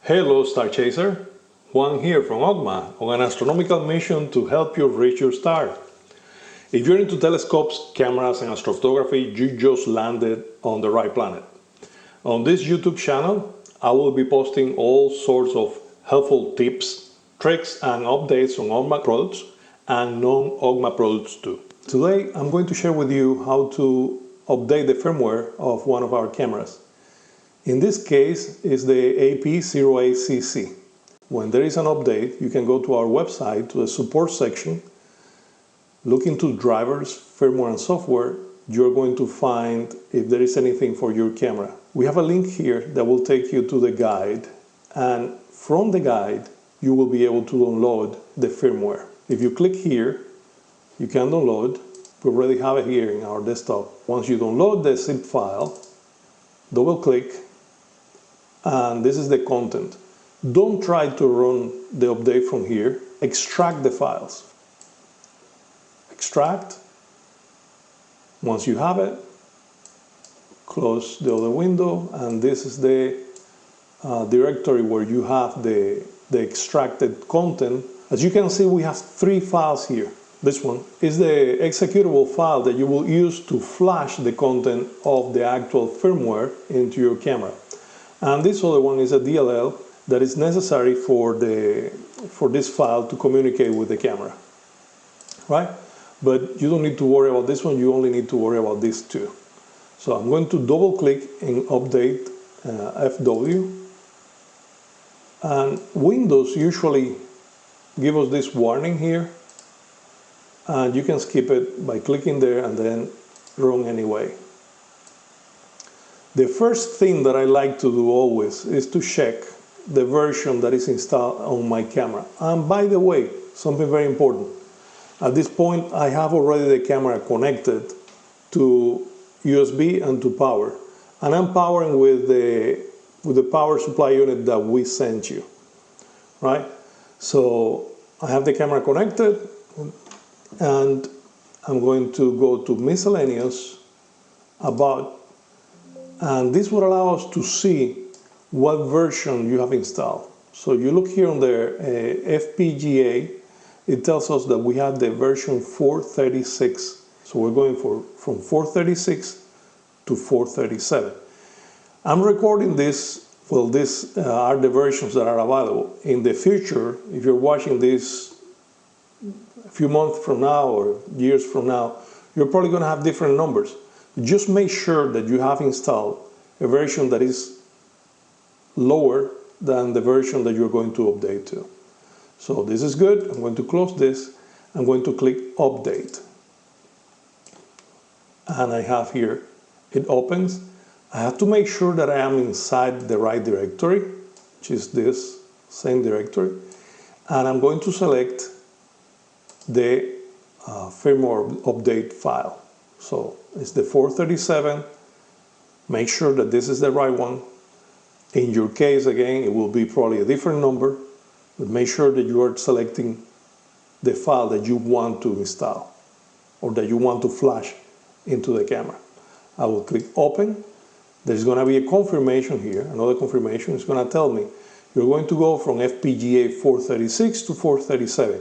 Hello Star Chaser, Juan here from OGMA on an astronomical mission to help you reach your star. If you're into telescopes, cameras and astrophotography, you just landed on the right planet. On this YouTube channel, I will be posting all sorts of helpful tips, tricks and updates on OGMA products and non-OGMA products too. Today I'm going to share with you how to update the firmware of one of our cameras. In this case, it's the AP08CC. When there is an update, you can go to our website, to the support section, look into drivers, firmware and software. You're going to find if there is anything for your camera. We have a link here that will take you to the guide, and from the guide, you will be able to download the firmware. If you click here, you can download. We already have it here in our desktop. Once you download the zip file, double click, and this is the content. Don't try to run the update from here. Extract the files. Extract. Once you have it, close the other window, and this is the directory where you have the extracted content. As you can see, we have 3 files here. This one is the executable file that you will use to flash the content of the actual firmware into your camera. And this other one is a DLL that is necessary for this file to communicate with the camera, right? But you don't need to worry about this one, you only need to worry about these 2. So I'm going to double click and update FW. And Windows usually give us this warning here, and you can skip it by clicking there and then run anyway. The first thing that I like to do always is to check the version that is installed on my camera. And by the way, something very important. At this point, I have already the camera connected to USB and to power. And I'm powering with the power supply unit that we sent you, right? So I have the camera connected, and I'm going to go to miscellaneous, about, and this will allow us to see what version you have installed. So you look here on the FPGA, it tells us that we have the version 436. So we're going from 436 to 437. I'm recording this, well, these are the versions that are available. In the future, if you're watching this a few months from now or years from now, you're probably going to have different numbers. Just make sure that you have installed a version that is lower than the version that you're going to update to. So this is good. I'm going to close this. I'm going to click update. And I have here, it opens. I have to make sure that I am inside the right directory, which is this same directory. And I'm going to select the firmware update file. So it's the 437. Make sure that this is the right one. In your case, again, it will be probably a different number, but make sure that you are selecting the file that you want to install or that you want to flash into the camera. I will click open. There's going to be a confirmation here. Another confirmation is going to tell me you're going to go from FPGA 436 to 437.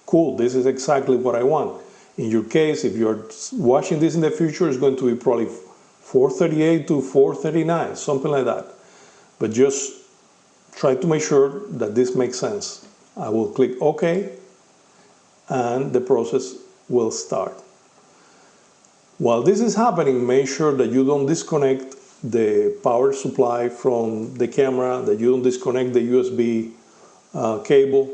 Cool, this is exactly what I want. In your case, if you're watching this in the future, it's going to be probably 438 to 439, something like that. But just try to make sure that this makes sense. I will click OK, and the process will start. While this is happening, make sure that you don't disconnect the power supply from the camera, that you don't disconnect the USB cable.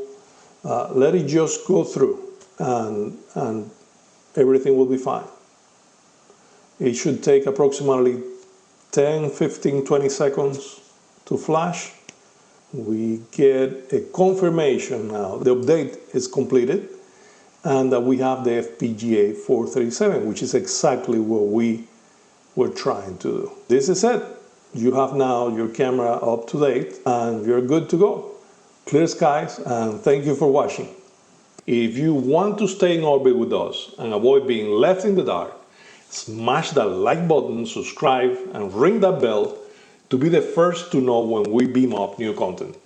Let it just go through, and everything will be fine. It should take approximately 10, 15, 20 seconds to flash. We get a confirmation now. The update is completed and that we have the FPGA 437, which is exactly what we were trying to do. This is it. You have now your camera up to date and you're good to go. Clear skies, and thank you for watching. If you want to stay in orbit with us and avoid being left in the dark, smash that like button, subscribe, and ring that bell to be the first to know when we beam up new content.